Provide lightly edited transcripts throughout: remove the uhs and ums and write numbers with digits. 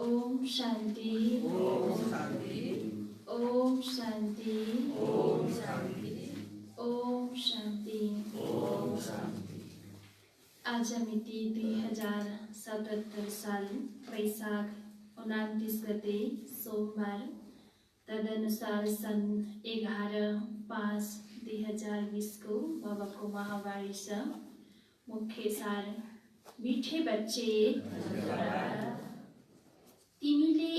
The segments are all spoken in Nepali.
ओम शांति। ओम शांति। ओम शांति। ओम शांति। ओम शांति। ओम शांति। आज मिति 2077 साल वैशाख 29 गते सोमबार, तदनुसार सन् 11/5/2020 को बाबाको महावाणी छ। मुख्य सार: मिठे बच्चे, तिमीले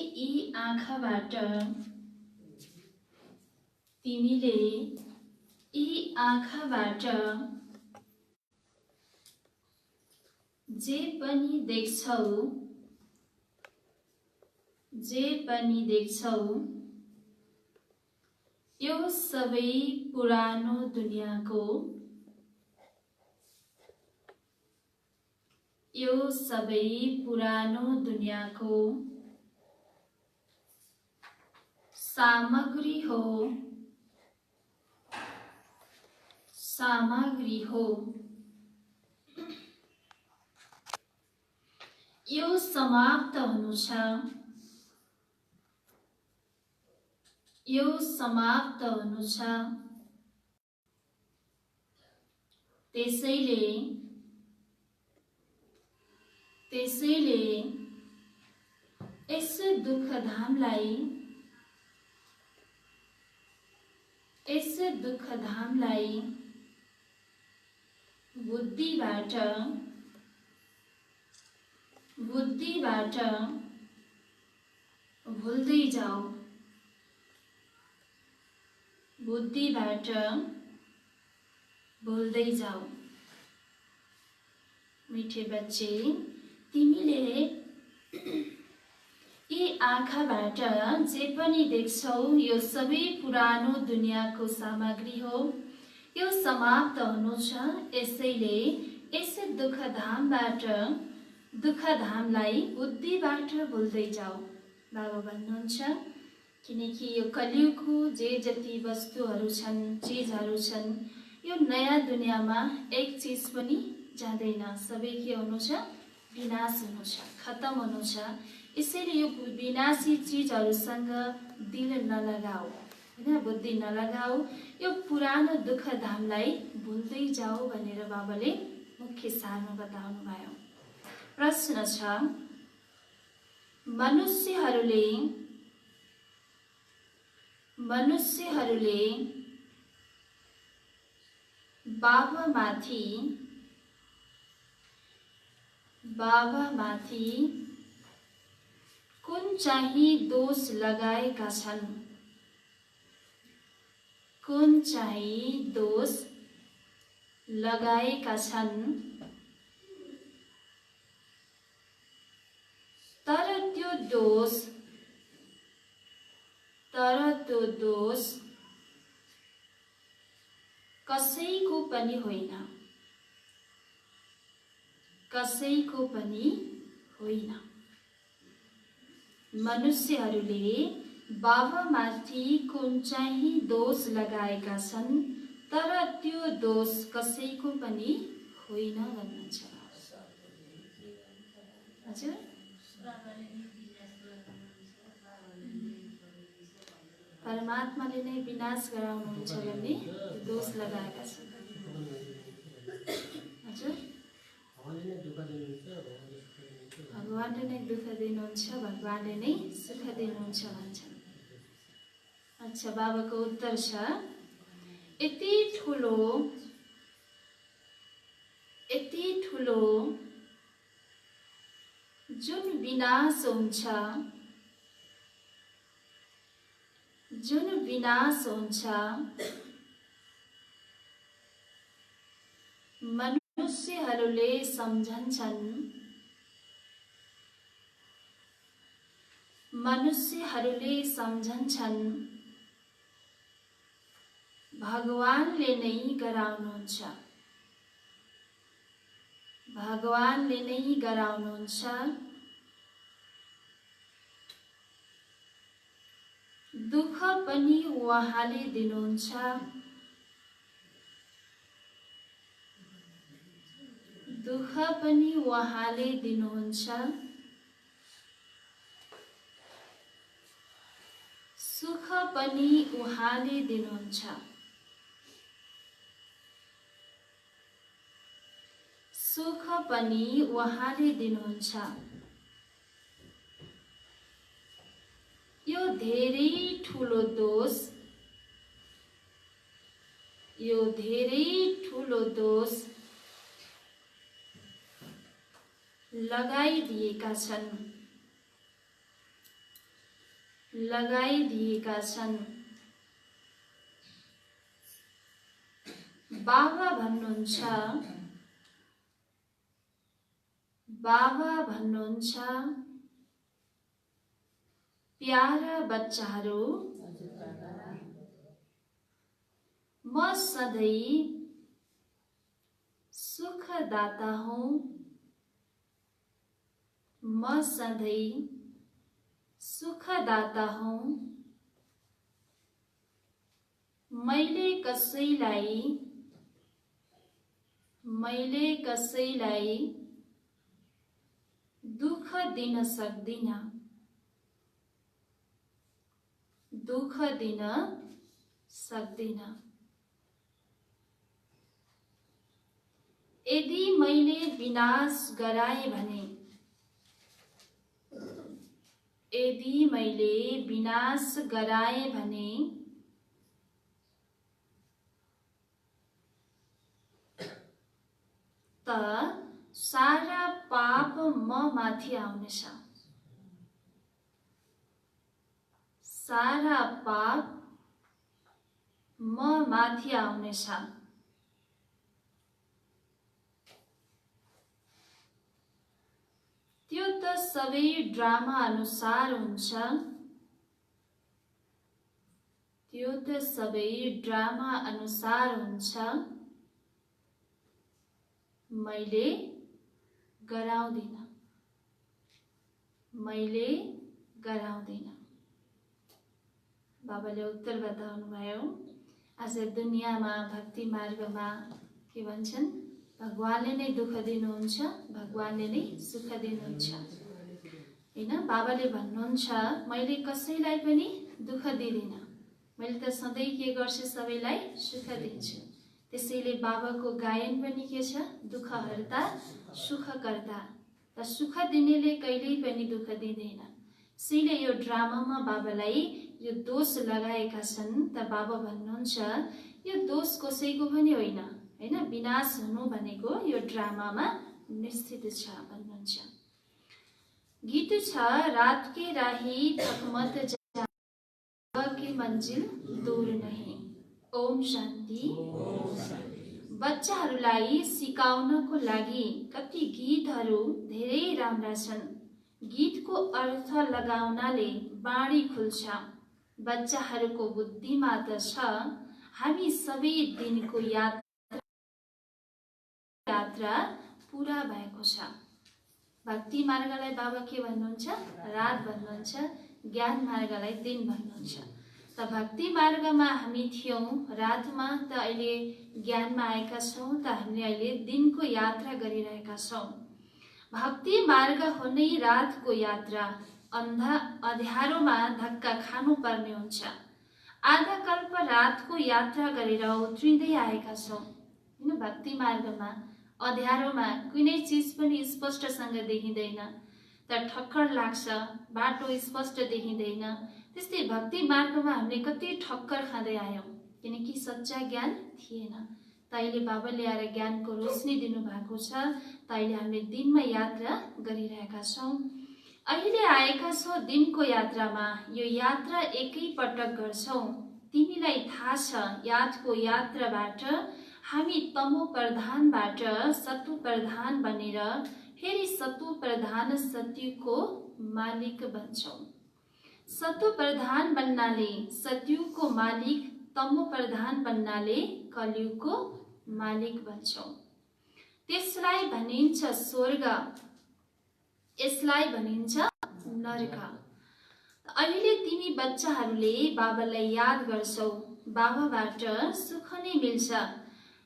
यी आँखाबाट जे पनि देख्छौ, यो सबै पुरानो दुनियाँको सामग्री हो। यो समाप्त हुनु छ। त्यसैले यस दुःखधामलाई बुद्धिबाट भुल्दै जाऊ। मिठे बच्चे, तिमीले यी आँखाबाट जे पनि देख्छौ, यो सबै पुरानो दुनियाँको सामग्री हो। यो समाप्त हुनु छ। यसैले यस दुःखधामलाई बुद्धिबाट भुल्दै जाऊ। बाबा भन्नुहुन्छ, किनकि यो कलियुगको जे जति वस्तुहरू छन्, चीजहरू छन्, यो नयाँ दुनियाँमा एक चीज पनि जाँदैन। सबै के हुनु छ? विनाश हुनु छ, खत्म हुनु छ। यसैले यो विनाशी चीजहरूसँग दिल नलगाऊ, हैन, बुद्धि नलगाऊ। यो पुरानो दुःखधामलाई भुल्दै जाऊ भनेर बाबाले मुख्य सारमा बताउनु भयो। प्रश्न छ: मनुष्यहरूले बाबामाथि कुन चाहिँ दोष लगाएका छन्, कुन चाहिँ दोष लगाएका छन्, तर त्यो दोष कसैको पनि होइन, कसैको पनि होइन। मनुष्यहरूले बाबामाथि कुन चाहिँ दोष लगाएका छन्, तर त्यो दोष कसैको पनि होइन भन्नुहुन्छ। हजुर, परमात्माले नै विनाश गराउनुहुन्छ भन्ने दोष लगाएका छन्। हजुर, भगवानले नै दुःख दिनुहुन्छ, भगवानले नै सुख दिनुहुन्छ भन्छन्। अच्छा, बाबाको उत्तर छ, यति ठुलो जुन विनाश हुन्छ, मनुष्यहरूले सम्झन्छन् भगवानले नै गराउनुहुन्छ, भगवानले नै गराउनुहुन्छ। दुःख पनि उहाँले दिनुहुन्छ, दुःख पनि उहाँले दिनुहुन्छ, सुख पनि उहाँले दिनुहुन्छ, सुख पनि उहाँले दिनुहुन्छ। यो धेरै ठुलो दोष लगाइदिएका छन्। बाबा भन्नुहुन्छ, प्यारा बच्चाहरू, म सधैँ सुखदाता हुँ, म सधैँ सुखदाता हुँ। मैले कसैलाई दुःख दिन सक्दिनँ, दुःख दिन सक्दिनँ। यदि मैले विनाश गराए भने, यदि मैले विनाश गराए भने त सारा पाप म माथि आउनेछ, सारा पाप म माथि आउनेछ। त्यो त सबै ड्रामा अनुसार हुन्छ, त्यो त सबै ड्रामा अनुसार हुन्छ। मैले गराउँदिन, मैले गराउँदिन। बाबाले उत्तर बताउनु भयो। आज दुनियाँमा भक्ति मार्गमा के भन्छन्, भगवानले नै दुःख दिनुहुन्छ, भगवानले नै सुख दिनुहुन्छ हैन। बाबाले भन्नुहुन्छ, मैले कसैलाई पनि दुःख दिदिनँ, मैले त सधैँ के गर्छु, सबैलाई सुख दिन्छु। त्यसैले बाबाको गायन पनि के छ, दुःखहर्ता सुखकर्ता। र सुख दिनेले कहिल्यै पनि दुःख दिँदैन। त्यसैले यो ड्रामामा बाबालाई यो दोष लगाएका छन्। त बाबा भन्नुहुन्छ यो दोष कसैको पनि होइन, हैन, विनाश हुनु भनेको यो ड्रामामा निश्चित छ भन्नुहुन्छ। गीत छ रात के राही थकमत के मंजिल दूर नहीं। ओम शान्ति। बच्चाहरूलाई सिकाउनको लागि कति गीतहरू धेरै राम्रा छन्। गीतको अर्थ लगाउनाले बाणी खुल्छ। बच्चाहरूको बुद्धिमा त छ हामी सबै दिनको यात्रा पूरा भएको छ। भक्ति मार्गलाई बाबा के भन्नुहुन्छ? रात भन्नुहुन्छ। ज्ञान मार्गलाई दिन भन्नुहुन्छ। त भक्ति मार्गमा हामी थियौं, रातमा त अहिले ज्ञानमा आएका छौं, त हामीले अहिले दिनको यात्रा गरिरहेका छौं। भक्ति मार्ग हो नै रातको यात्रा। अँध्यारोमा धक्का खानु पर्ने हुन्छ। आधा कल्प रातको यात्रा गरेर उत्रिँदै आएका छौं। हैन, भक्ति मार्गमा अँध्यारोमा कुनै चीज पनि स्पष्टसँग देखिँदैन, त ठक्कर लाग्छ, बाटो स्पष्ट देखिँदैन। त्यस्तै भक्ति मार्गमा हामीले कति ठक्कर खाँदै आयौं, किनकि सच्चा ज्ञान थिएन। त अहिले बाबाले आएर ज्ञानको रोशनी दिनुभएको छ। त अहिले हामीले दिनमा यात्रा गरिरहेका छौं। अहिले आएका छौं दिनको यात्रामा। यो यात्रा एकै पटक गर्छौं। तिमीलाई थाहा छ यादको यात्राबाट हामी तमो प्रधानबाट सत्व प्रधान बनेर फेरि सत्व प्रधान सत्युको मालिक बन्छौं। सत्व प्रधान बन्नाले सत्युको मालिक, तमो प्रधान बन्नाले कलियुगको मालिक बन्छौं। त्यसलाई भनिन्छ स्वर्ग, यसलाई भनिन्छ नरक। अहिले तिमी बच्चाहरूले बाबालाई याद गर्छौ। बाबाबाट सुख नै मिल्छ।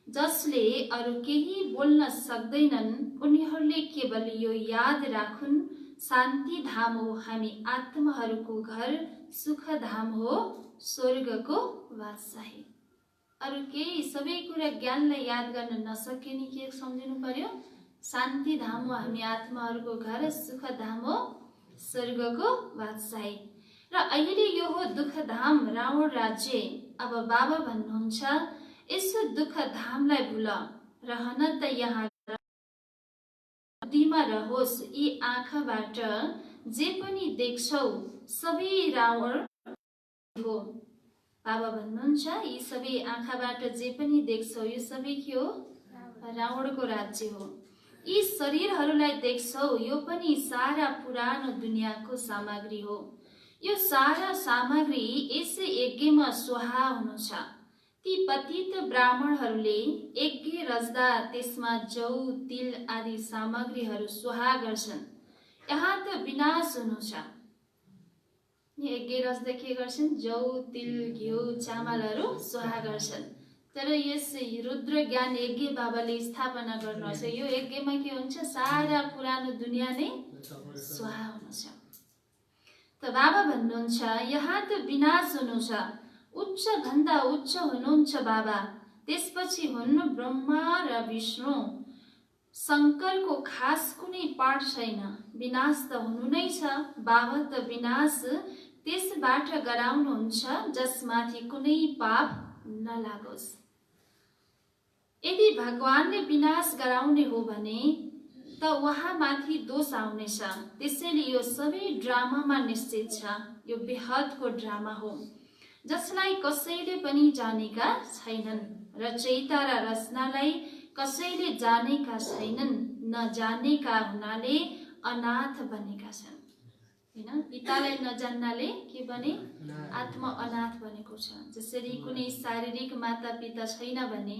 जसले अरू केही बोल्न सक्दैनन् उनीहरूले केवल यो याद राखुन्, शान्ति धाम हो हामी आत्माहरूको घर, सुख धाम हो स्वर्गको बादशाही। अरू केही सबै कुरा ज्ञानलाई याद गर्न नसके नि के सम्झिनु पर्यो? शान्ति धाम हो हामी आत्माहरूको घर, सुख धाम हो स्वर्गको बादशाही। र अहिले यो हो दुःख धाम, रावण राज्य। अब बाबा भन्नुहुन्छ यसो दुःख धामलाई भुल, रहन त यहाँ बुद्धिमा रहोस्। यी आँखाबाट जे पनि देख्छौ सबै रावण हो। बाबा भन्नुहुन्छ यी सबै आँखाबाट जे पनि देख्छौ यो सबै के हो? रावणको राज्य हो। यी शरीरहरूलाई देख्छौ यो पनि सारा पुरानो दुनियाँको सामग्री हो। यो सारा सामग्री यसै यज्ञमा स्वाहा हुनु छ। ती पतित ब्राह्मणहरूले यज्ञ रच्दा त्यसमा जौ, तिल आदि सामग्रीहरू स्वाहा गर्छन्। यहाँ त विनाश हुनु छ। यज्ञ रच्दा के गर्छन्? जौ, तिल, घिउ, चामलहरू स्वाहा गर्छन्। तर यस रुद्र ज्ञान यज्ञ बाबाले स्थापना गर्नुहुन्छ। यो यज्ञमा के हुन्छ? सारा पुरानो दुनियाँ नै स्वाहा हुनु छ। त बाबा भन्नुहुन्छ यहाँ त विनाश हुनु छ। उच्च भन्दा उच्च हुनुहुन्छ बाबा। त्यसपछि हुनु ब्रह्मा र विष्णु। शङ्करको खास कुनै पाठ छैन। विनाश त हुनु नै छ। बाबा त विनाश त्यसबाट गराउनुहुन्छ जसमाथि कुनै पाप नलागोस्। यदि भगवानले विनाश गराउने हो भने त उहाँमाथि दोष आउनेछ। त्यसैले यो सबै ड्रामामा निश्चित छ। यो बेहदको ड्रामा हो जसलाई कसैले पनि जानेका छैनन्। रचयिता र रचनालाई कसैले जानेका छैनन्। नजानेका हुनाले अनाथ बनेका छन्। हैन, पितालाई नजान्नाले के बने? आत्मा अनाथ बनेको छ। जसरी कुनै शारीरिक माता पिता छैन भने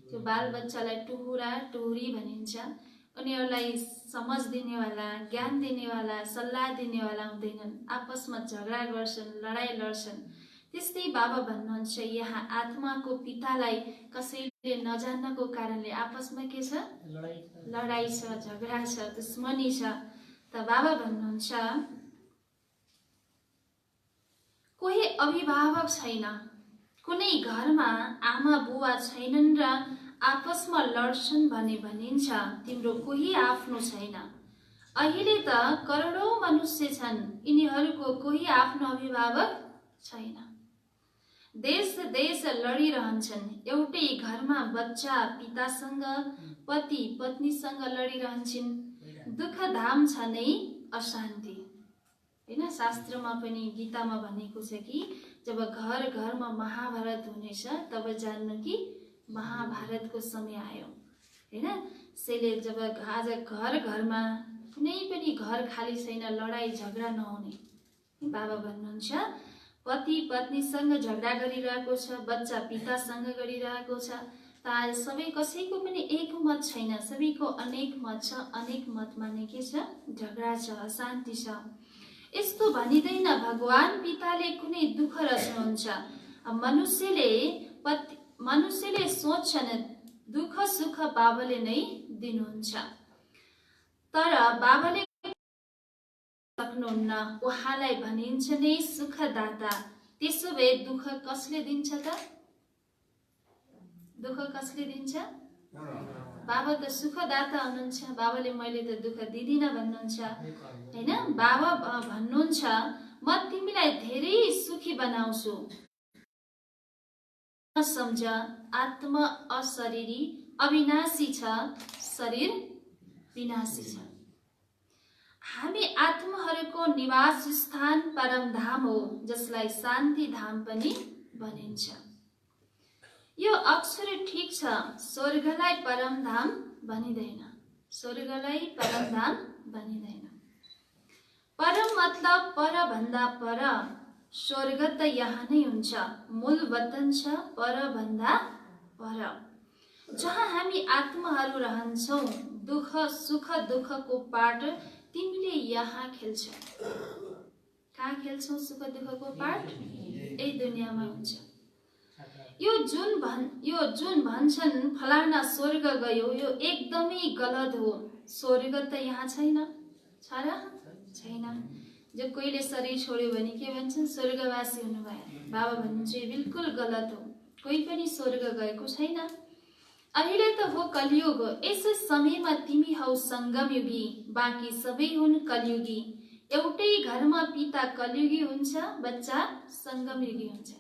त्यो बाल बच्चालाई टुहुरा टुहुरी भनिन्छ। उनीहरूलाई समझ दिनेवाला, ज्ञान दिनेवाला, सल्लाह दिनेवाला हुँदैनन्। आपसमा झगडा गर्छन्, लडाई लड्छन्। त्यस्तै बाबा भन्नुहुन्छ यहाँ आत्माको पितालाई कसैले नजान्नको कारणले आपसमा के छ? लडाई छ, झगडा छ, दुश्मनी छ। त बाबा भन्नुहुन्छ कोही अभिभावक छैन, कुनै घरमा आमा बुवा छैनन् र आपसमा लड्छन् भने भनिन्छ तिम्रो कोही आफ्नो छैन। अहिले त करोडौं मनुष्य छन्, यिनीहरूको कोही आफ्नो अभिभावक छैन। देश देश लडिरहन्छन्, एउटै घरमा बच्चा पितासँग, पति पत्नीसँग लडिरहन्छन्। दुःख धाम छ नै अशान्ति। हैन, शास्त्रमा पनि गीतामा भनेको छ कि जब घर घरमा महाभारत हुनेछ तब जान्नु कि महाभारतको समय आयो। हैन, त्यसैले जब आज घर घरमा कुनै पनि घर खाली छैन, लडाई झगडा नहुने। बाबा भन्नुहुन्छ पति पत्नीसँग झगडा गरिरहेको छ, बच्चा पितासँग गरिरहेको छ, त आज सबै कसैको पनि एक मत छैन, सबैको अनेक मत छ। अनेक मतमा नै के छ? झगडा छ, अशान्ति छ। यस्तो भनिदैन भगवान पिताले कुनै दुःख रच्नुहुन्छ। मनुष्यले सोच्छन् दुःख सुख बाबाले नै दिनुहुन्छ, तर बाबाले सक्नुहुन्न, उहाँलाई भनिन्छ नै सुखदाता। त्यसो भए दुःख कसले दिन्छ त? दुःख कसले दिन्छ? बाबा त सुखदाता हुनुहुन्छ। बाबाले मैले त दुःख दिदिन भन्नुहुन्छ। हैन, बाबा भन्नुहुन्छ म तिमीलाई धेरै सुखी बनाउँछु। सम्झ, आत्मा अशरीरी अविनाशी छ, शरीर विनाशी छ। हामी आत्माहरूको निवास स्थान परमधाम हो, जसलाई शान्ति धाम पनि भनिन्छ। यो अक्षर ठिक छ, स्वर्गलाई परमधाम भनिदैन। स्वर्गलाई परमधाम भनिदैन। परम मतलब पर भन्दा पर, स्वर्ग त यहाँ नै हुन्छ। मूल वतन छ पर भन्दा पर, जहाँ हामी आत्माहरू रहन्छौँ। दुःख सुख दुःखको पाठ तिमीले यहाँ खेल्छौ। कहाँ खेल्छौ सुख दुःखको पाठ? यही दुनियाँमा हुन्छ। यो जुन भन्छन् फलाना स्वर्ग गयो, यो एकदमै गलत हो। स्वर्ग त यहाँ छैन, छ र? छैन। जो कोहीले शरीर छोड्यो भने के भन्छन्? स्वर्गवासी हुनुभयो। बाबा भन्नुहुन्छ यो बिल्कुल गलत हो, कोही पनि स्वर्ग गएको छैन। अहिले त हो कलियुग, यस समयमा तिमी हौ संगमयुगी, बाँकी सबै हुन् कलियुगी। एउटै घरमा पिता कलियुगी हुन्छ, बच्चा संगमयुगी हुन्छ।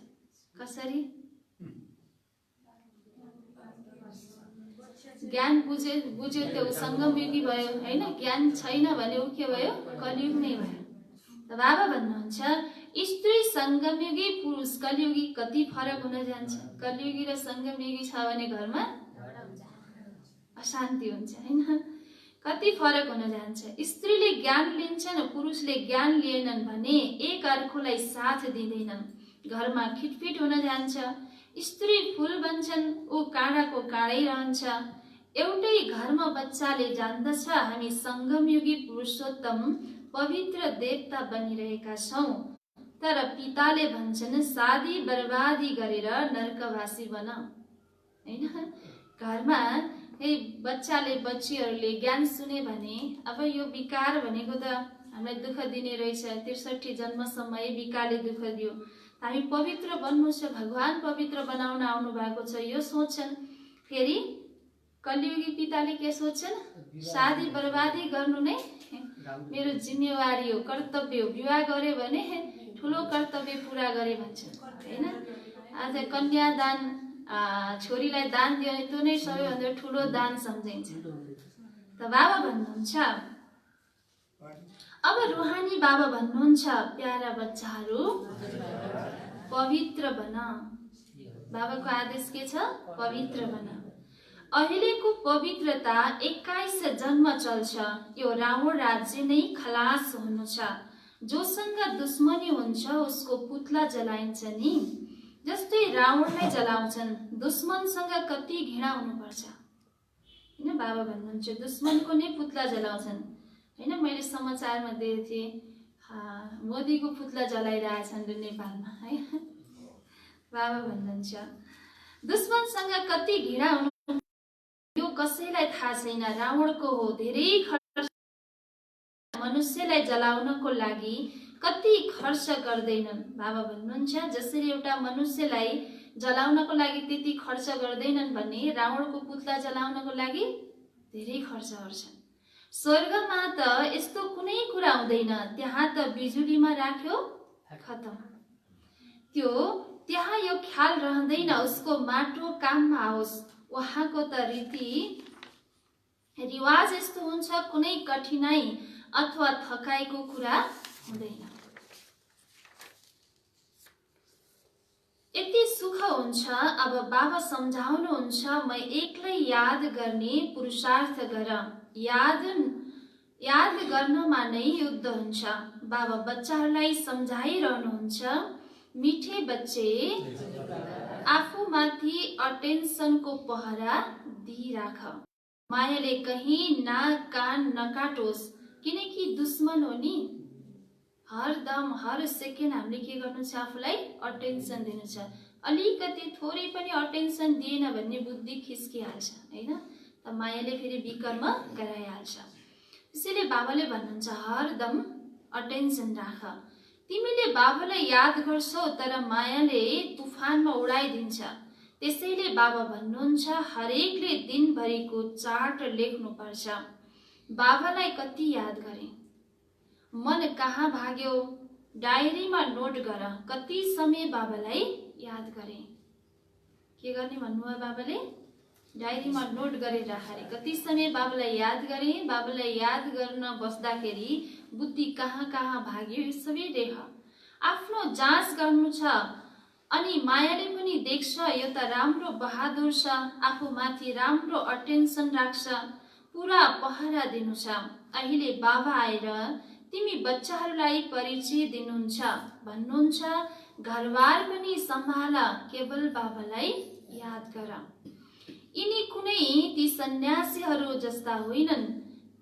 कसरी? ज्ञान बुझ्यो त ऊ संगमयुगी भयो, हैन? ज्ञान छैन भने ऊ के भयो? कलियुग नै भयो। त बाबा भन्नुहुन्छ स्त्री संगमयुगी, पुरुष कलियुगी, कति फरक हुन जान्छ? कलियुगी र संगमयुगी छ भने घरमा अशान्ति हुन्छ, हैन? कति फरक हुन जान्छ। स्त्रीले ज्ञान लिन्छन्, पुरुषले ज्ञान लिएनन् भने एक अर्कोलाई साथ दिँदैनन्, घरमा खिटपिट हुन जान्छ। स्त्री फूल बन्छन्, ऊ काँडाको काँडै रहन्छ। एउटै घरमा बच्चाले जान्दछ हामी संगमयुगी पुरुषोत्तम पवित्र देवता बनिरहेका छौं, तर पिताले भन्छन् शादी बर्बादी गरेर नरकवासी बन। हैन, घरमा बच्चाले बच्चीहरूले ज्ञान सुने भने अब यो विकार भनेको त हामीलाई दुःख दिने रहेछ, 63 जन्मसम्म यही विकारले दुःख दियो, हामी पवित्र बन्नु छ, भगवान पवित्र बनाउन आउनु भएको छ, यो सोच्छन्। फेरि कलियुगी पिताले के सोच्छन्? शादी बर्बादी गर्नु नै मेरो जिम्मेवारी हो, कर्तव्य हो। विवाह गरे भने ठुलो कर्तव्य पूरा गरे भन्छन्, हैन? आज कन्यादान, छोरीलाई दान दियो त्यो नै सबैभन्दा ठुलो दान सम्झिन्छ। त बाबा भन्नुहुन्छ अब रुहानी बाबा भन्नुहुन्छ प्यारा बच्चाहरू पवित्र बन। बाबाको आदेश के छ? पवित्र बन। अहिलेको पवित्रता 21 जन्म चल्छ। यो रावण राज्य नै खलास हुनु छ। जोसँग दुश्मनी हुन्छ उसको पुतला जलाइन्छ नि, जस्तै रावणलाई जलाउँछन्। दुश्मनसँग कति घृणा हुनुपर्छ, हैन? बाबा भन्नुहुन्छ दुश्मनको नै पुतला जलाउँछन्, हैन? मैले समाचारमा देखेको थिएँ, मोदीको पुतला जलाइरहेछन् नेपालमा, है? बाबा भन्नुहुन्छ दुश्मनसँग कति घृणा हुनु, यो कसैलाई थाहा छैन। रावणको हो धेरै खर्च, मनुष्यलाई जलाउनको लागि कति खर्च गर्दैनन्। बाबा भन्नुहुन्छ जसरी एउटा मनुष्यलाई जलाउनको लागि त्यति खर्च गर्दैनन् भने रावणको पुतला जलाउनको लागि धेरै खर्च गर्छन्। स्वर्गमा त यस्तो कुनै कुरा हुँदैन, त्यहाँ त बिजुलीमा राख्यो खतम। त्यहाँ यो ख्याल रहँदैन उसको माटो काममा आओस्। उहाँको त रीति रिवाज यस्तो हुन्छ, कुनै कठिनाई अथवा थकाइको कुरा हुँदैन। यति सुख हुन्छ। अब बाबा सम्झाउनुहुन्छ, म एक्लै याद गर्ने पुरुषार्थ गर, याद गर्नमा नै युद्ध हुन्छ। बाबा बच्चाहरूलाई सम्झाइरहनुहुन्छ, मिठे बच्चे आफूमाथि अटेन्सनको पहरा दिइराख। मायाले कहीँ नाक कान नकाटोस्, किनकि दुश्मन हो नि। हरदम हर सेकेन्ड हामीले के गर्नु छ, आफूलाई अटेन्सन दिनु छ। अलिकति थोरै पनि अटेन्सन दिएन भने बुद्धि खिस्किहाल्छ हैन, त मायाले फेरि विकर्म गराइहाल्छ। त्यसैले बाबाले भन्नुहुन्छ, हरदम अटेन्सन राख। तिमीले बाबालाई याद गर्छौ तर मायाले तुफानमा उडाइदिन्छ। त्यसैले बाबा भन्नुहुन्छ, हरेकले दिनभरिको चार्ट लेख्नुपर्छ। बाबालाई कति याद गरे, मन कहाँ भाग्यो, डायरीमा नोट गर। कति समय बाबालाई याद गरे, के गर्ने भन्नुभयो बाबाले, डायरीमा नोट गरेर राखे। कति समय बाबालाई याद गरे, बाबालाई याद गर्न बस्दाखेरि बुद्धि कहाँ कहाँ भाग्यो, यो सबै लेख। आफ्नो जाँच गर्नु छ। अनि मायाले पनि देख्छ, यो त राम्रो बहादुर छ, आफूमाथि राम्रो अटेन्सन राख्छ, पुरा पहरा दिनु छ। अहिले बाबा आएर तिमी बच्चाहरूलाई परिचय दिनुहुन्छ, भन्नुहुन्छ, घरबार पनि सम्हाल, केवल बाबालाई याद गर। यिनी कुनै ती सन्यासीहरू जस्ता होइनन्,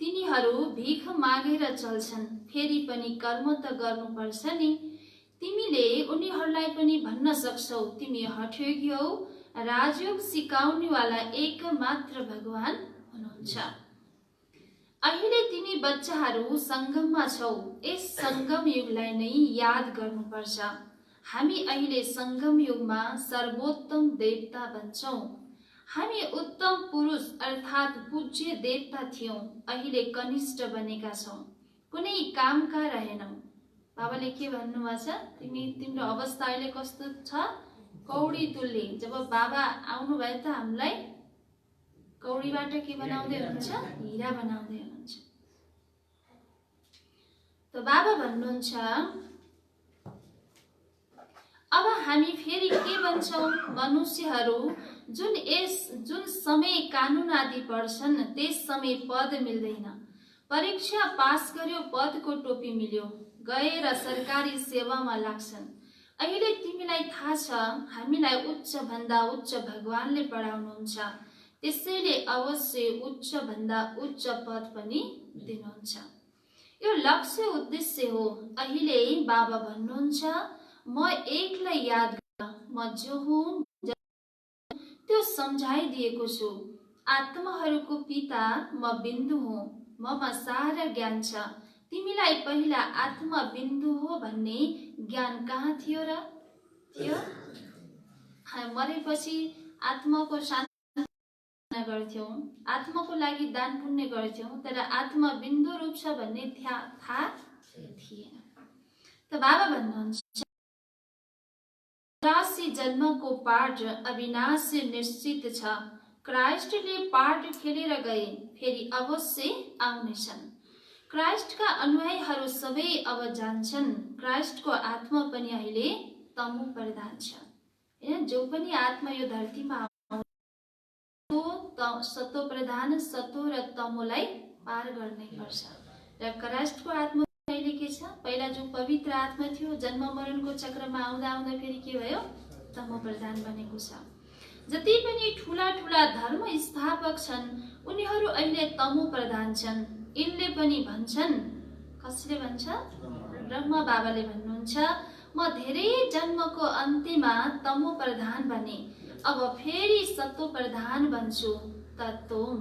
तिनीहरू भिख मागेर चल्छन्, फेरि पनि कर्म त गर्नुपर्छ नि। तिमीले उनीहरूलाई पनि भन्न सक्छौ, तिमी हठयोगी हौ, राजयोग सिकाउनेवाला एक मात्र भगवान हुनुहुन्छ। अहिले तिमी बच्चाहरू सङ्गममा छौ, यस सङ्गम युगलाई नै याद गर्नुपर्छ। हामी अहिले सङ्गम युगमा सर्वोत्तम देवता बन्छौँ। हामी उत्तम पुरुष अर्थात् पूज्य देवता थियौँ, अहिले कनिष्ठ बनेका छौँ, कुनै कामका रहेनौँ। बाबाले के भन्नुभएको छ, तिम्रो अवस्था अहिले कस्तो छ, कौडी तुल्य। जब बाबा आउनुभयो त हामीलाई कौडीबाट के बनाउँदै हुनुहुन्छ, हिरा बनाउँदै हुनुहुन्छ। त बाबा भन्नुहुन्छ, अब हामी फेरि के बन्छौँ, मनुष्यहरू जुन समय कानुन आदि पढ्छन्, त्यस समय पद मिल्दैन। परीक्षा पास गर्यो, पदको टोपी मिल्यो, गएर सरकारी सेवामा लाग्छन्। अहिले तिमीलाई थाहा छ, हामीलाई उच्च भन्दा उच्च भगवानले पढाउनुहुन्छ, त्यसैले अवश्य उच्च भन्दा उच्च पद पनि दिनुहुन्छ। यो लक्ष्य उद्देश्य हो। अहिले बाबा भन्नुहुन्छ, म एकलाई याद गर, म जो हुँ त्यो सम्झाइदिएको छु। आत्माहरूको पिता म बिन्दु हुँ, ममा सारा ज्ञान छ। तिमीलाई पहिला आत्मा बिन्दु हो भन्ने ज्ञान कहाँ थियो र? थियो मरेपछि आत्माको शान्ति गर्थ्यौँ, आत्माको लागि दान पुण्य गर्थ्यौँ, तर आत्मा बिन्दु रूप छ भन्ने थाहा थिएन। त बाबा भन्नुहुन्छ, 84 जन्मको पाठ अविनाशी निश्चित छ। क्राइस्टले पाठ खेलेर गए, फेरि अवश्य आउनेछन्। क्राइस्टका अनुयायीहरू सबै अब जान्छन्। क्राइस्टको आत्मा पनि अहिले तमो प्रधान छ हैन। जो पनि आत्मा यो धरतीमा सतो प्रधान, सतो र तमोलाई पार गर्नै पर्छ। र क्राइस्टको आत्मा अहिले के छ, पहिला जो पवित्र आत्मा थियो, जन्म मरणको चक्रमा आउँदा आउँदा फेरि के भयो, तमो प्रधान बनेको छ। जति पनि ठुला ठुला धर्म स्थापक छन्, उनीहरू अहिले तमो प्रधान छन्। यिनले पनि भन्छन्, कसले भन्छ, ब्रह्मा बाबाले भन्नुहुन्छ, म धेरै जन्मको अन्त्यमा तमो प्रधान बने, अब फेरि सतो प्रधान बन्छु। तत्त्वम,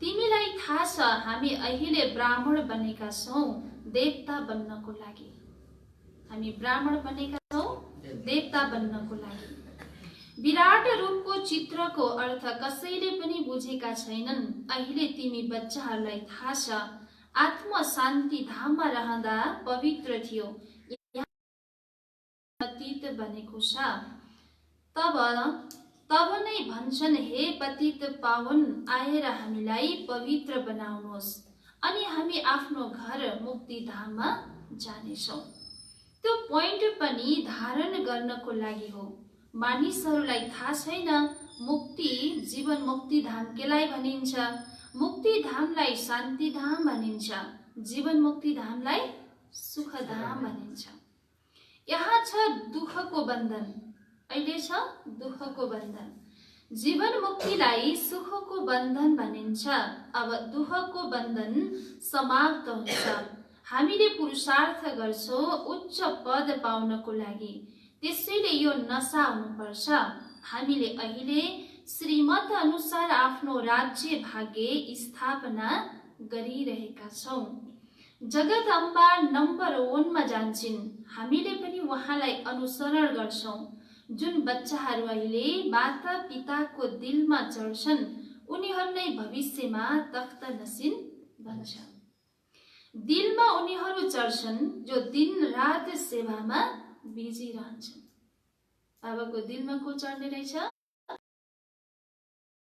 तिमीलाई थाहा छ, हामी अहिले ब्राह्मण बनेका छौँ देवता बन्नको लागि। हामी ब्राह्मण बनेका छौँ देवता बन्नको लागि। विराट रूपको चित्रको अर्थ कसैले पनि बुझेका छैनन्। अहिले तिमी बच्चाहरूलाई थाहा छ, आत्म शान्ति धाममा रहँदा पवित्र थियो, पतित बनेको छ। तब तब नै भन्छन्, हे पतित पावन, आएर हामीलाई पवित्र बनाउनुहोस् अनि हामी आफ्नो घर मुक्तिधाममा जानेछौँ। त्यो पोइन्ट पनि धारण गर्नको लागि हो। मानिसहरूलाई थाहा छैन मुक्ति, जीवन मुक्तिधाम केलाई भनिन्छ। मुक्तिधामलाई शान्तिधाम भनिन्छ, जीवन मुक्तिधामलाई सुखधाम भनिन्छ। यहाँ छ दुःखको बन्धन, अहिले छ दुःखको बन्धन। जीवन मुक्तिलाई सुखको बन्धन भनिन्छ। अब दुःखको बन्धन समाप्त हुन्छ। हामीले पुरुषार्थ गर्छौँ उच्च पद पाउनको लागि, त्यसैले यो नशा हुनुपर्छ। हामीले अहिले श्रीमत अनुसार आफ्नो राज्य भाग्य स्थापना गरिरहेका छौँ। जगदम्बा नम्बर 1 मा जान्छन्, हामीले पनि उहाँलाई अनुसरण गर्छौँ। जुन बच्चाहरू अहिले माता पिताको दिलमा चढ्छन् उनीहरू नै भविष्यमा तख्त नसिन बन्छ। दिलमा उनीहरू चढ्छन् जो दिन रात सेवामा बिजी रहन्छन्। बाबाको दिलमा को चढ्ने रहेछ?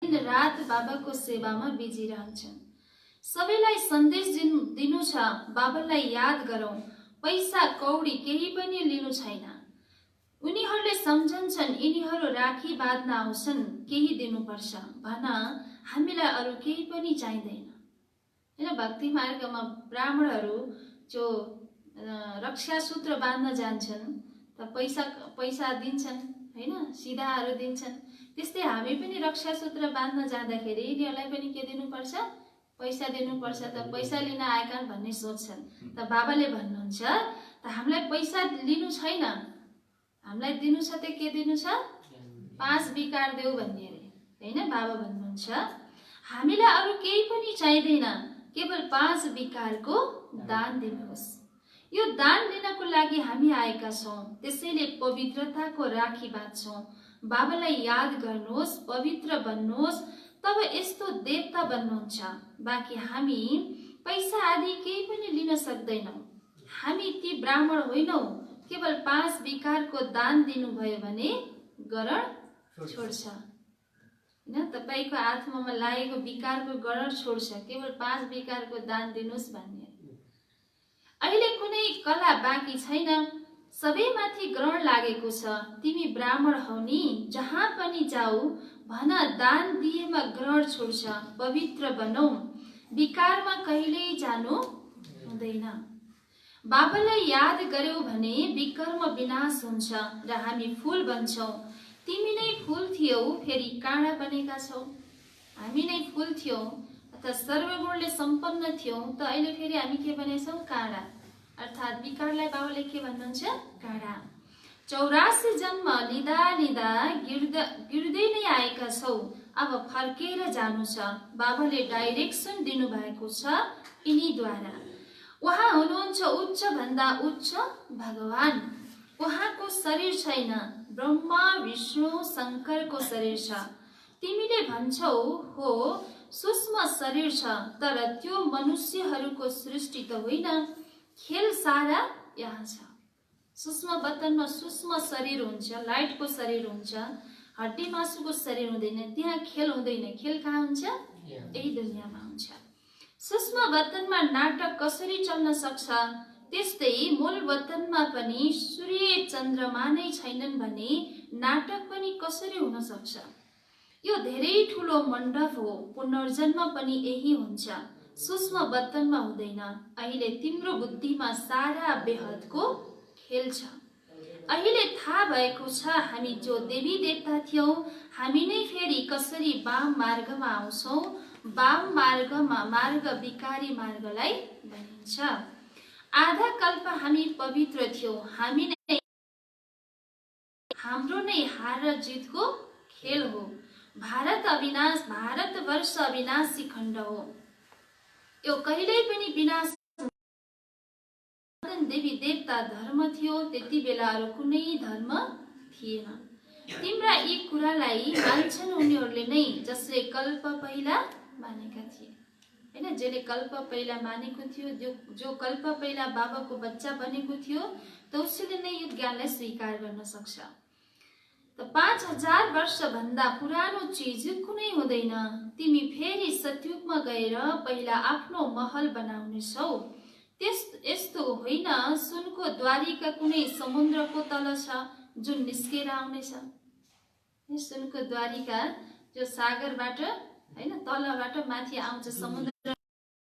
दिन रात बाबाको सेवामा बिजी रहन्छन्। सबैलाई सन्देश दिनु छ, बाबालाई याद गरौँ। पैसा कौडी केही पनि लिनु छैन। उनीहरूले सम्झन्छन् यिनीहरू राखी बाँध्न आउँछन्, केही दिनुपर्छ भन, हामीलाई अरू केही पनि चाहिँदैन। हैन, भक्ति मार्गमा ब्राह्मणहरू जो रक्षा सूत्र बाँध्न जान्छन् त पैसा दिन्छन्, हैन, सिधाहरू दिन्छन्। त्यस्तै हामी पनि रक्षा सूत्र बाँध्न जाँदाखेरि यिनीहरूलाई पनि के दिनुपर्छ? पैसा दिनुपर्छ। त पैसा लिन आएका भन्ने सोच्छन्। त बाबाले भन्नुहुन्छ, त हामीलाई पैसा लिनु छैन, हामीलाई दिनु छ त के दिनु छ? 5 विकार देऊ भन्ने अरे, हैन। बाबा भन्नुहुन्छ हामीलाई अरू केही पनि चाहिँदैन, केवल 5 विकारको दान दिनुहोस्। यो दान दिनको लागि हामी आएका छौँ, त्यसैले पवित्रताको राखी बाँध्छौँ। बाबालाई याद गर्नुहोस्, पवित्र बन्नुहोस्, तब यस्तो देवता बन्नुहुन्छ। बाँकी हामी पैसा आदि केही पनि लिन सक्दैनौँ। हामी ती ब्राह्मण होइनौँ। केवल 5 विकारको दान दिनुभयो भने गरण छोड्छ, हैन। तपाईको आत्मामा लागेको विकारको गरण छोड्छ, केवल 5 विकारको दान दिनुहोस् भन्ने। अहिले कुनै कला बाँकी छैन, सबैमाथि ग्रहण लागेको छ। तिमी ब्राह्मण हौ नि, जहाँ पनि जाऊ भन दान दिएमा ग्रहण छोड्छ। पवित्र बनौ, विकारमा कहिल्यै जानु हुँदैन। बाबालाई याद गर्यौ भने विकर्म विनाश हुन्छ र हामी फूल बन्छौँ। तिमी नै फूल थियौ, फेरि काँडा बनेका छौ। हामी नै फूल थियौँ अथवा सर्वगुणले सम्पन्न थियौँ, त अहिले फेरि हामी के बनेछौँ? काँडा। अर्थात् विकारलाई बाबाले के भन्नुहुन्छ? काँडा। 84 जन्म लिँदा लिँदा गिर्दै नै आएका छौ, अब फर्केर जानु छ। बाबाले डाइरेक्सन दिनुभएको छ यिनीद्वारा। उहाँ हुनुहुन्छ उच्च भन्दा उच्च भगवान। उहाँको शरीर छैन, ब्रह्मा विष्णु शङ्करको शरीर छ। तिमीले भन्छौ हो सूक्ष्म शरीर छ, तर त्यो मनुष्यहरूको सृष्टि त होइन। खेल सारा यहाँ छ। सूक्ष्म बतनमा सूक्ष्म शरीर हुन्छ, लाइटको शरीर हुन्छ, हड्डी मासुको शरीर हुँदैन। त्यहाँ खेल हुँदैन। खेल कहाँ हुन्छ? यही दुनियाँमा हुन्छ। सूक्ष्म वतनमा नाटक कसरी चल्न सक्छ, त्यस्तै मूल वतनमा पनि सूर्य चन्द्रमा नै छैनन् भने नाटक पनि कसरी हुन सक्छ? यो धेरै ठुलो मण्डप हो। पुनर्जन्म पनि यही हुन्छ, सूक्ष्म वतनमा हुँदैन। अहिले तिम्रो बुद्धिमा सारा बेहदको खेल छ। अहिले थाहा भएको छ हामी जो देवी देवता थियौँ, हामी नै फेरि कसरी वाम मार्गमा आउँछौँ। वाम मार्गमा मार्ग विकारी मार्गलाई भनिन्छ। आधा कल्प हामी पवित्र थियौँ। हामी नै, हाम्रो नै हार र जितको खेल हो। भारतवर्ष अविनाशी खण्ड हो। यो कहिल्यै पनि विनाश। देवी देवता धर्म थियो, त्यति बेला अरू कुनै धर्म थिएन। तिम्रा यी कुरालाई मान्छन् उनीहरूले नै जसले कल्प पहिला मानेका थिए। हैन, जसले कल्प पहिला मानेको थियो, जो कल्प पहिला बाबाको बच्चा बनेको थियो, त उसले नै यो ज्ञानलाई स्वीकार गर्न सक्छ। त 5000 वर्ष भन्दा पुरानो चीज कुनै हुँदैन। तिमी फेरि सतयुगमा गएर पहिला आफ्नो महल बनाउनेछौ। यस्तो होइन सुनको द्वारिका कुनै समुद्रको तल छ जुन निस्केर आउनेछ। सुनको द्वारिका जो सागरबाट हैन तलबाट माथि आउँछ, समुद्र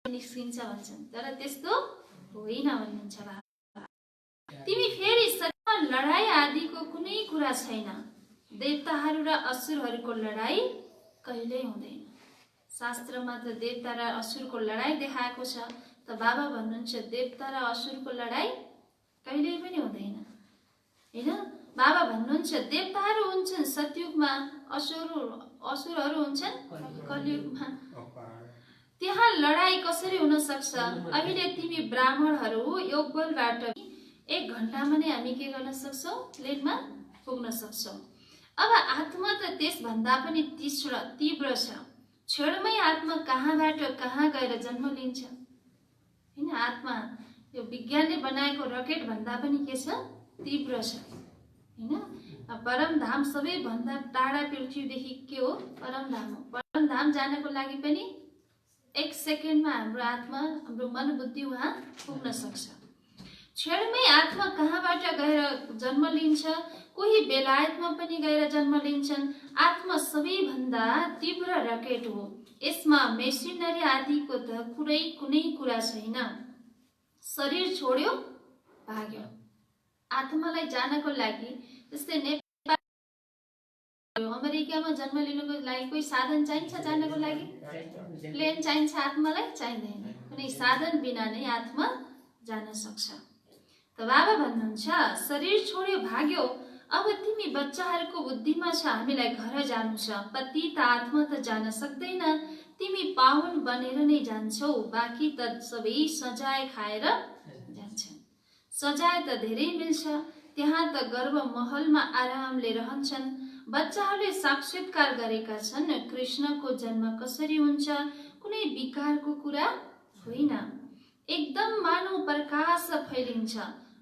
निस्किन्छ भन्छन्, तर त्यस्तो होइन भन्नुहुन्छ बाबा। तिमी फेरि सत्यमा लडाई आदिको कुनै कुरा छैन। देवताहरू र असुरहरूको लडाई कहिल्यै हुँदैन। शास्त्रमा त देवता र असुरको लडाई देखाएको छ, त बाबा भन्नुहुन्छ देवता र असुरको लडाई कहिल्यै पनि हुँदैन। हैन, बाबा भन्नुहुन्छ देवताहरू हुन्छन् सतयुगमा, असुरहरू हुन्छन् कलियुगमा। त्यहाँ लडाई कसरी हुन सक्छ? अहिले तिमी ब्राह्मणहरू योग बलबाट 1 घण्टामा नै हामी के गर्न सक्छौं? प्लेनमा पुग्न सक्छौं। अब आत्मा त त्यसभन्दा पनि तीव्र छ। क्षणमै आत्मा कहाँबाट कहाँ गएर जन्म लिन्छ। हैन, आत्मा यो विज्ञानले बनाएको रकेट भन्दा पनि के छ? तीव्र छ। हैन, परमधाम सबैभन्दा टाढा पृथ्वीदेखि के हो? परमधाम हो। परमधाम जानको लागि पनि 1 सेकेन्डमा हाम्रो आत्मा, हाम्रो मन बुद्धि वहाँ पुग्न सक्छ। क्षणमै आत्मा कहाँबाट गएर जन्म लिन्छ। कोही बेलायतमा पनि गएर जन्म लिन्छन्। आत्मा सबैभन्दा तीव्र रकेट हो। यसमा मेसिनरी आदिको त कुनै कुरा छैन। शरीर छोड्यो भाग्यो। आत्मालाई जानको लागि जस्तै नेपाल अमेरिकामा जन्म लिनको लागि कोही साधन चाहिन्छ जानको लागि? प्लेन चाहिन्छ, आत्मालाई चाहिँदैन। कुनै साधन बिना नै आत्मा जान सक्छ। त बाबा भन्नुहुन्छ शरीर छोड्यो भाग्यो। अब तिमी बच्चाहरूको बुद्धिमा छ हामीलाई घर जानु छ। पतित आत्मा त जान सक्दैन। तिमी पाहुन बनेर नै जान्छौ। बाँकी त सबै सजाय खाएर जान्छन्। सजाय त धेरै मिल्छ। त्यहाँ त गर्भ महलमा आरामले रहन्छन्। बच्चाहरूले साक्षात्कार गरेका छन् कृष्णको जन्म कसरी हुन्छ। कुनै विकारको कुरा होइन। एकदम मानव प्रकाश फैलिन्छ।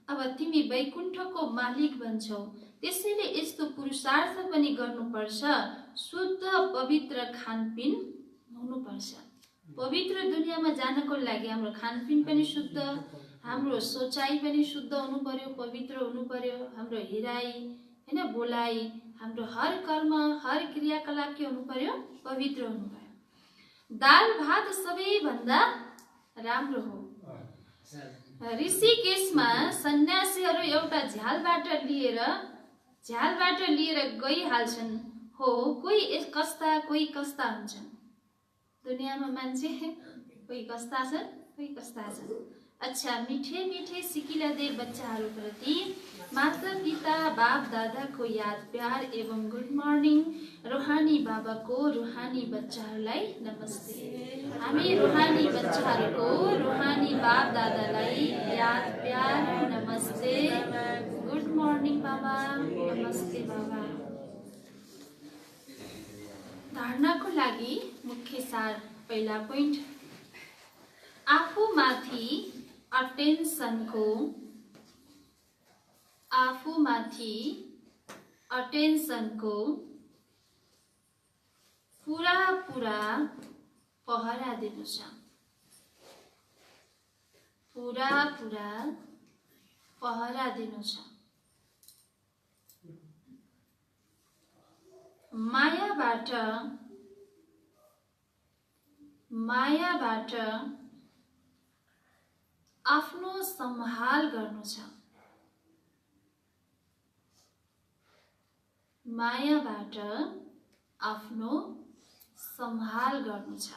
अब तिमी वैकुण्ठको मालिक बन्छौ। त्यसैले यस्तो पुरुषार्थ पनि गर्नुपर्छ। शुद्ध पवित्र खानपिन हुनुपर्छ। पवित्र दुनियाँमा जानको लागि हाम्रो खानपिन पनि शुद्ध, हाम्रो सोचाइ पनि शुद्ध हुनु पर्यो, पवित्र हुनु पर्यो। हाम्रो हिराई हैन बोलाइ, हाम्रो हर कर्म, हर क्रियाकलाप के हुनु पर्यो? पवित्र हुनु पर्यो। दाल भात सबैभन्दा राम्रो हो। ऋषिकेशमा सन्यासीहरू एउटा झ्यालबाट लिएर गइहाल्छन्। हो, कोही कस्ता कोही कस्ता हुन्छन्। दुनियाँमा मान्छे कोही कस्ता छन्, कोही कस्ता छन्। अच्छा, मिठे मिठे सिकिला दे बच्चाहरूप्रति माता पिता बाप दादाको याद प्यार एवं गुड मर्निङ। रूहानी बाबाको रूहानी बच्चाहरूलाई नमस्ते। हामी रूहानी बच्चाहरूको रूहानी बाप दादालाई याद प्यार नमस्ते। गुड मर्निङ बाबा, नमस्ते बाबा। धारणाको लागि मुख्य सार। पहिला पोइन्ट, आफूमाथि अटेन्सनको पुरा पहरा दिनु छ। पुरा पहरा दिनु छ। मायाबाट आफ्नो सम्हाल गर्नु छ। मायाबाट आफ्नो सम्हाल गर्नु छ।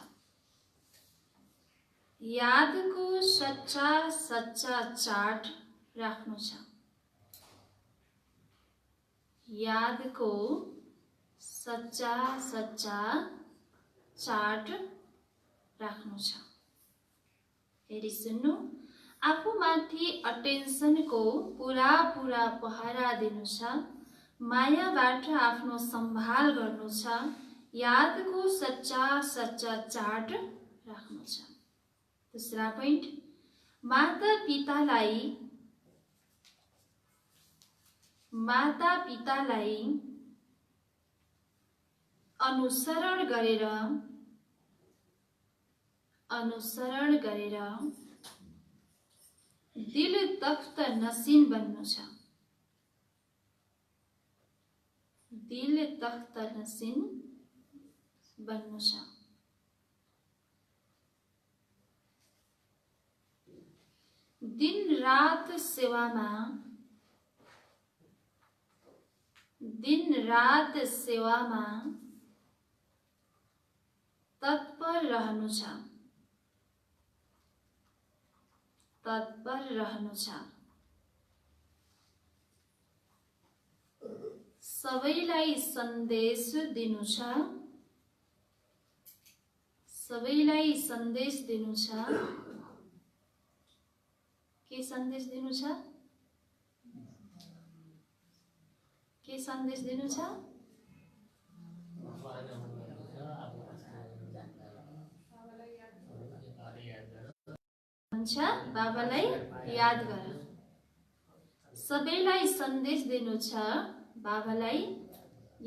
यादको सच्चा चाट राख्नु छ। यादको सच्चा चाट राख्नु छ। फेरि सुन्नु, आफूमाथि अटेन्सनको पुरा पहरा दिनु छ। मायाबाट आफ्नो सम्भाल गर्नु छ, यादको सच्चा सच्चा चाट राख्नु छ। दोस्रा पोइन्ट, माता पितालाई अनुसरण गरेर दिल तख्त नसिन बन्नु छ। दिल तख्त नसिन बन्नु छ। दिन रात सेवामा तत्पर रहनु छ। सबैलाई सन्देश दिनु छ। के सन्देश दिनु छ? बाबालाई याद गर। सबैलाई सन्देश दिनु छ, बाबालाई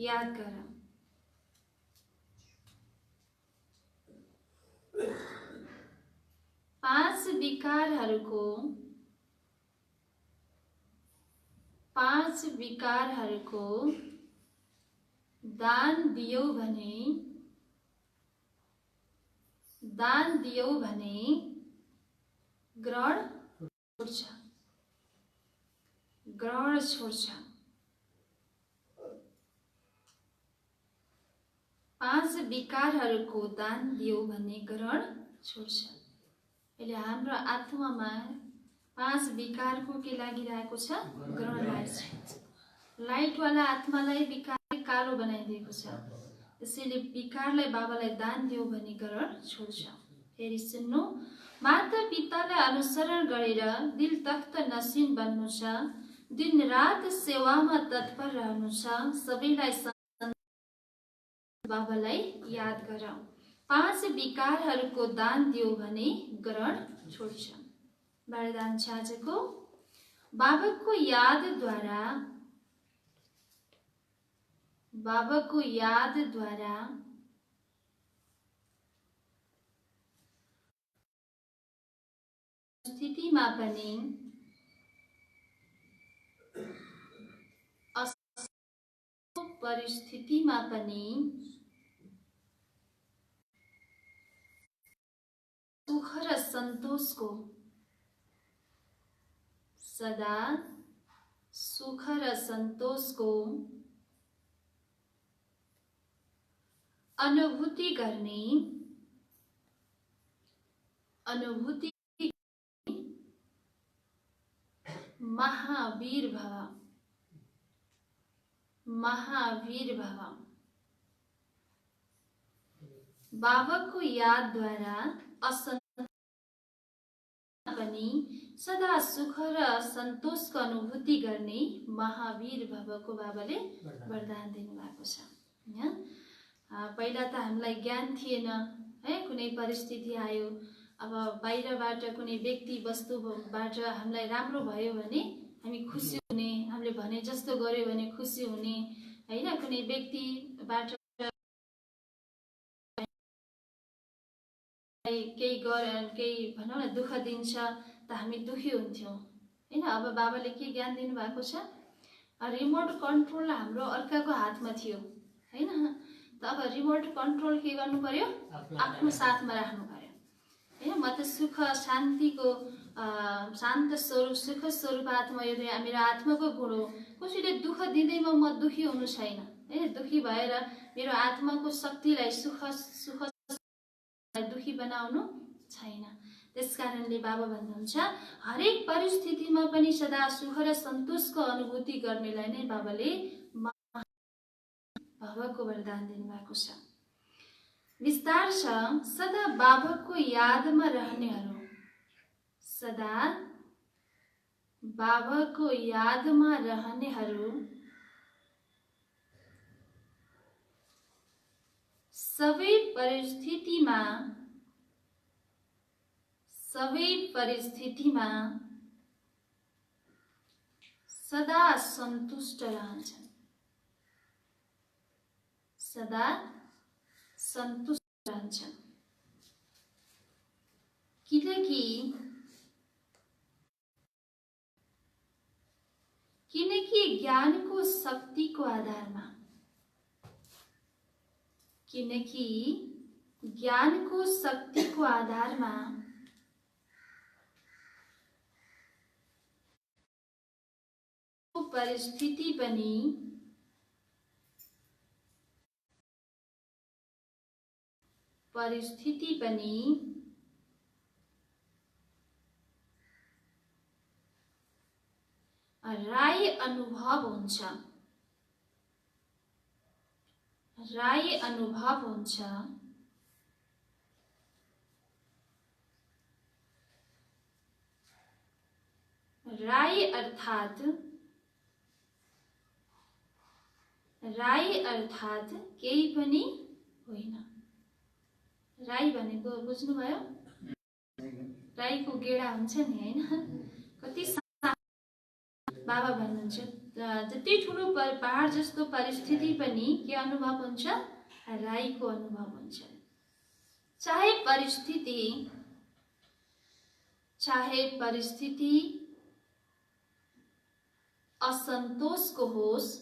याद गर। पाँच विकारहरूको दान दियौ भने ग्रहण छोड्छ। पाँच विकारहरूको दान दियौ भने ग्रहण छोड्छ। अहिले हाम्रो आत्मामा पाँच विकारको के लागिरहेको छ? ग्रहण लागेको छ। लाइटवाला आत्मालाई विकारले कालो बनाइदिएको छ। त्यसैले विकारलाई बाबालाई दान दियो भने ग्रहण छोड्छ। फेरि सुन्नु, माता पितालाई अनुसरण गरेर दिल तख्त नसिन बन्नु छ। दिन रात सेवामा तत्पर रहनु छ। सबैलाई बाबालाई याद गर। पाँच विकारहरूको दान दियो भने ग्रहण छोड्छ। वरदान छ आजको, बाबाको यादद्वारा परिस्थितिमा पनि सुख र सन्तोषको, सदा सुख र सन्तोषको अनुभूति गर्ने महावीर भव। बाबाको यादद्वारा पनि सदा सुख र सन्तोषको अनुभूति गर्ने महावीर भवको बाबाले वरदान दिनुभएको छ। पहिला त हामीलाई ज्ञान थिएन है, कुनै परिस्थिति आयो, अब बाहिरबाट कुनै व्यक्ति वस्तुबाट हामीलाई राम्रो भयो भने हामी खुसी हुने, हामीले भने जस्तो गर्यो भने खुसी हुने हैन। कुनै व्यक्तिबाट केही भनौँ न दुःख दिन्छ त हामी दुखी हुन्थ्यौँ हैन। अब बाबाले के ज्ञान दिनु भएको छ? रिमोट कन्ट्रोल हाम्रो अर्काको हातमा थियो हैन। त अब रिमोट कन्ट्रोल के गर्नु पर्यो? आफ्नो साथमा राख्नु पर्यो हैन। म त सुख शान्तिको शान्त स्वरूप सुख स्वरूप आत्मा, यो मेरो आत्माको गुण हो। कसैले दुःख दिँदैमा म दुखी हुनु छैन हैन। दुखी भएर मेरो आत्माको शक्तिलाई सुख दुखी बनाउनु छैन। त्यसकारणले बाबा भन्नुहुन्छ, हरेक परिस्थितिमा पनि सदा सुख र सन्तोषको अनुभूति गर्नेलाई नै बाबाले बाबाको वरदान दिनुभएको छ। विस्तार छ, सदा बाबाको यादमा रहनेहरू, सदा बाबाको यादमा रहनेहरू सबै परिस्थितिमा सदा सन्तुष्ट रहन्छन्। सदा सन्तुष्ट रहन्छन्। किनकि ज्ञानको शक्तिको आधारमा परिस्थिति पनि राई अनुभव हुन्छ। राई अर्थात केही पनि होइन। राई भनेको बुझ्नुभयो? राईको गेडा हुन्छ नि हैन? कति बाबा भन्नुहुन्छ जति ठुलो पहाड जस्तो परिस्थिति पनि के अनुभव हुन्छ? राईको अनुभव हुन्छ। चाहे परिस्थिति असन्तोषको होस्,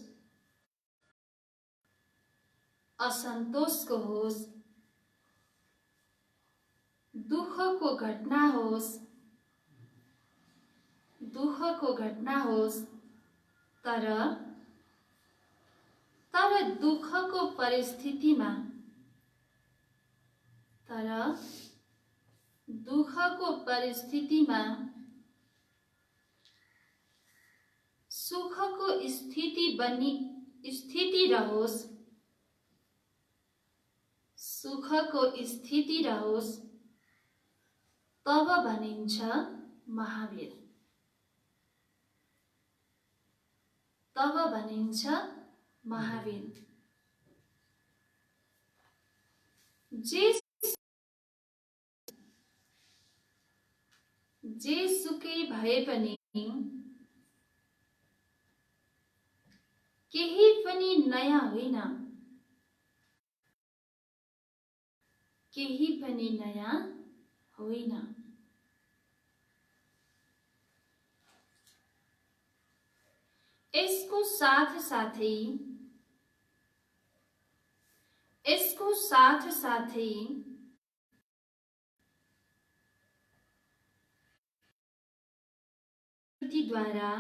दुःखको घटना होस्, तर दुःखको परिस्थितिमा सुखको स्थिति रहोस्, तब भनिन्छ महावीर। जे सुकै भए पनि केही पनि नयाँ होइन। यसको साथसाथै द्वारा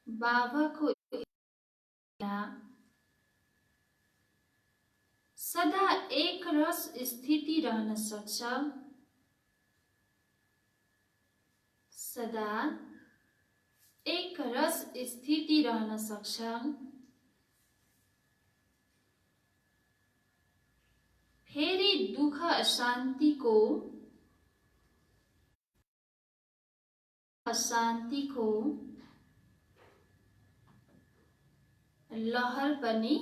बाबाको सदा एक रस स्थिति रहन सक्छ। फेरि दुःख अशान्तिको लहर पनि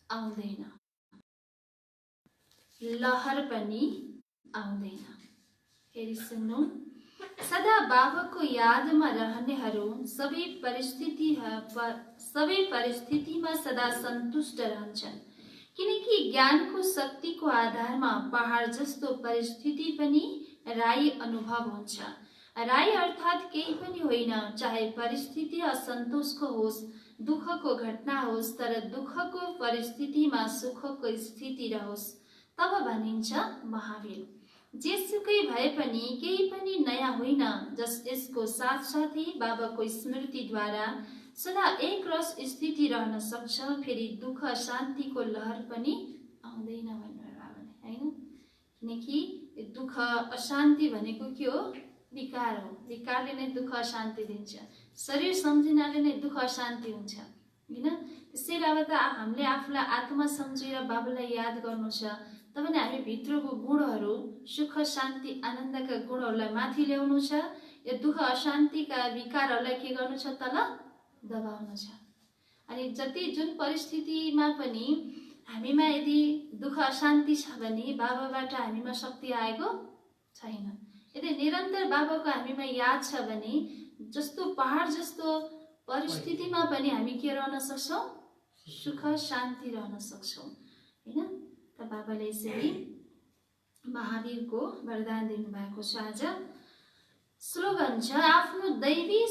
आउँदैन। फेरि सुन्नु, सदा बाबाको यादमा रहनेहरू सबै परिस्थितिमा सदा सन्तुष्ट रहन्छन्। किनकि ज्ञानको शक्तिको आधारमा पहाड जस्तो परिस्थिति पनि राई अनुभव हुन्छ। राई अर्थात केही पनि होइन। चाहे परिस्थिति असन्तोषको होस्, दुःखको घटना होस्, तर दुःखको परिस्थितिमा सुखको स्थिति रहोस्, तब भनिन्छ महावीर। जेसुकै भए पनि केही पनि नयाँ होइन। यसको साथसाथै बाबाको स्मृतिद्वारा सदा एक रस स्थिति रहन सक्छ। फेरि दुःख शान्तिको लहर पनि आउँदैन भन्नुभयो बाबाले, हैन? किनकि दुःख अशान्ति भनेको के हो? विकार हो। विकारले नै दुःख अशान्ति दिन्छ। शरीर सम्झिनाले नै दुःख अशान्ति हुन्छ, हैन? त्यसैले अब त हामीले आफूलाई आत्मा सम्झेर बाबालाई याद गर्नु छ। तब नि हामी भित्रको गुणहरू, सुख शान्ति आनन्दका गुणहरूलाई माथि ल्याउनु छ। यो दुःख अशान्तिका विकारहरूलाई के गर्नु छ? तल दबाउनु छ। अनि जुन परिस्थितिमा पनि हामीमा यदि दुःख अशान्ति छ भने बाबाबाट हामीमा शक्ति आएको छैन। यदि निरन्तर बाबाको हामीमा याद छ भने जस्तो पहाड जस्तो परिस्थितिमा पनि हामी के रहन सक्छौँ? सुख शान्ति रहन सक्छौँ, हैन? त बाबाले यसरी महावीरको वरदान दिनुभएको छ। आज स्लोगन छ, आफ्नो दैवी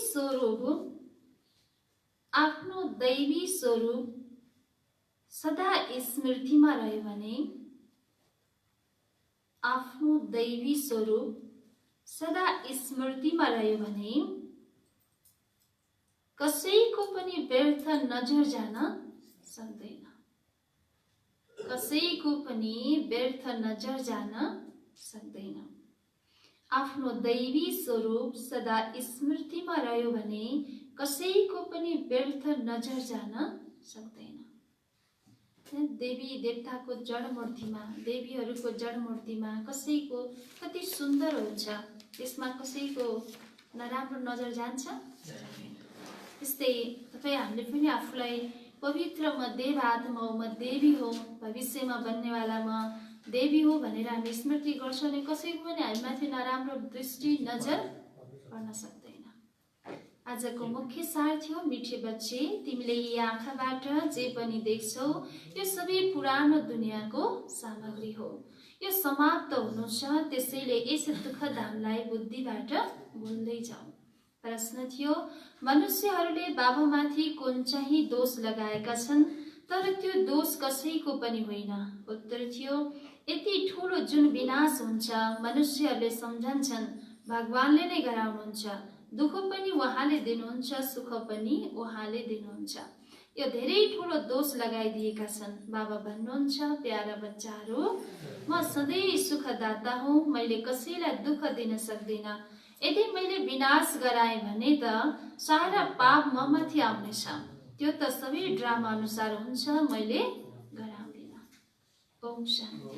स्वरूप सदा स्मृतिमा रह्यो भने, आफ्नो दैवी स्वरूप सदा स्मृतिमा रह्यो भने कसैको पनि व्यर्थ नजर जान सक्दैन। कसैको पनि व्यर्थ नजर जान सक्दैन। आफ्नो दैवी स्वरूप सदा स्मृतिमा रह्यो भने कसैको पनि व्यर्थ नजर जान सक्दैन। देवी देवताको जड मूर्तिमा, देवीहरूको जड मूर्तिमा कसैको कति सुन्दर हुन्छ, त्यसमा कसैको नराम्रो नजर जान्छ? त्यस्तै तपाईँ हामीले पनि आफूलाई पवित्र म देव आत्मा हो, म देवी हो, भविष्यमा बन्नेवाला म देवी हो भनेर हामी स्मृति गर्छौँ भने कसैको पनि हामीमाथि नराम्रो दृष्टि नजर पर्न सक्दैन। आजको मुख्य सार थियो, मिठे बच्चे तिमीले यी आँखाबाट जे पनि देख्छौ यो सबै पुरानो दुनियाँको सामग्री हो, यो समाप्त हुनु छ, त्यसैले यस दुःख धामलाई बुद्धिबाट भुल्दै जाऊ। प्रश्न थियो, मनुष्यहरूले बाबामाथि कुन चाहिँ दोष लगाएका छन् तर त्यो दोष कसैको पनि होइन? उत्तर थियो, यति ठुलो जुन विनाश हुन्छ मनुष्यहरूले सम्झन्छन् भगवानले नै गराउनुहुन्छ, दुःख पनि उहाँले दिनुहुन्छ, सुख पनि उहाँले दिनुहुन्छ। यो धेरै ठुलो दोष लगाइदिएका छन्। बाबा भन्नुहुन्छ, प्यारा बच्चाहरू, म सधैँ सुखदाता हुँ, मैले कसैलाई दुःख दिन सक्दिन। यदि मैले विनाश गराएँ भने त सारा पाप ममाथि आउनेछ, त्यो त सबै ड्रामा अनुसार हुन्छ, मैले गराउँदिन। ओम शान्ति।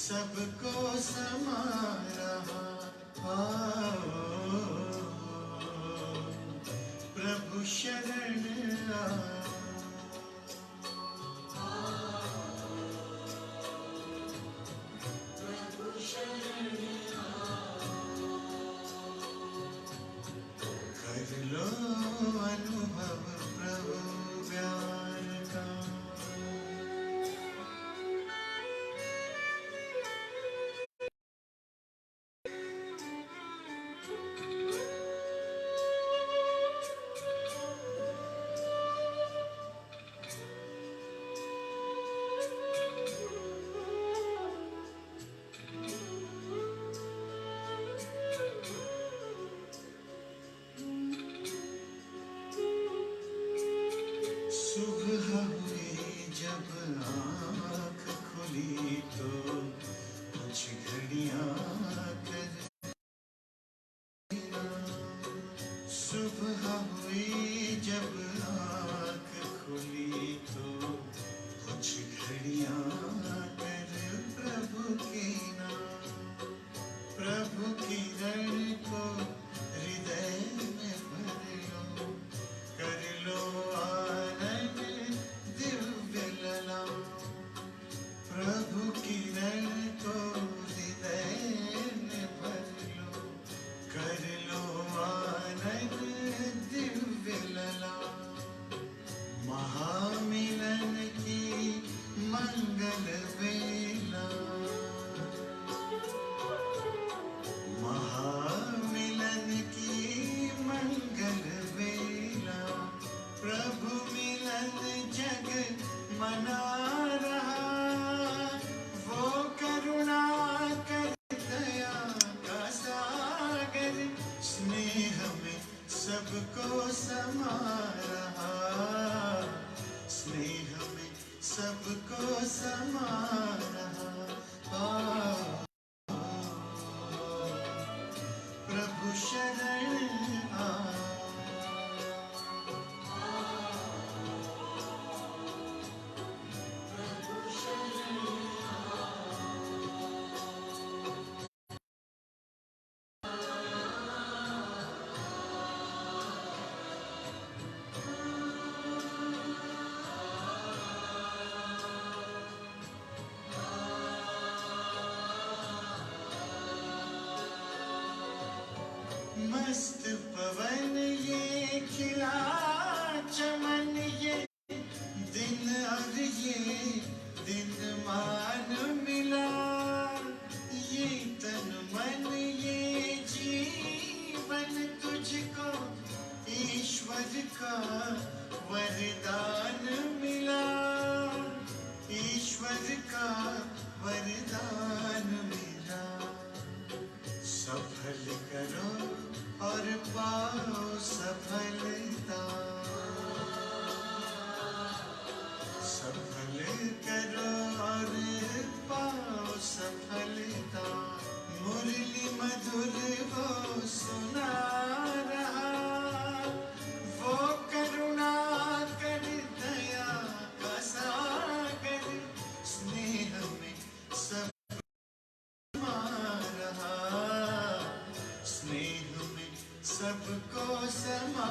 सबको समा रहा, प्रभु शरण कर लो अनुभव प्रभु प्यार का। मस्त पवन ये खिला चमन, ये दिन और ये दिन मान मिला, ये तन मन ये जीवन तुझको ईश्वर का वरदान मिला, ईश्वर का वरदान मिला। सफल करो और पाओ सफलता, सफल करो और पाओ सफलता। मुरली मधुर वो सुना रहा, वो करुणा कर दया का सागर, स्नेह में सब रहा, स्नेह में सबको समा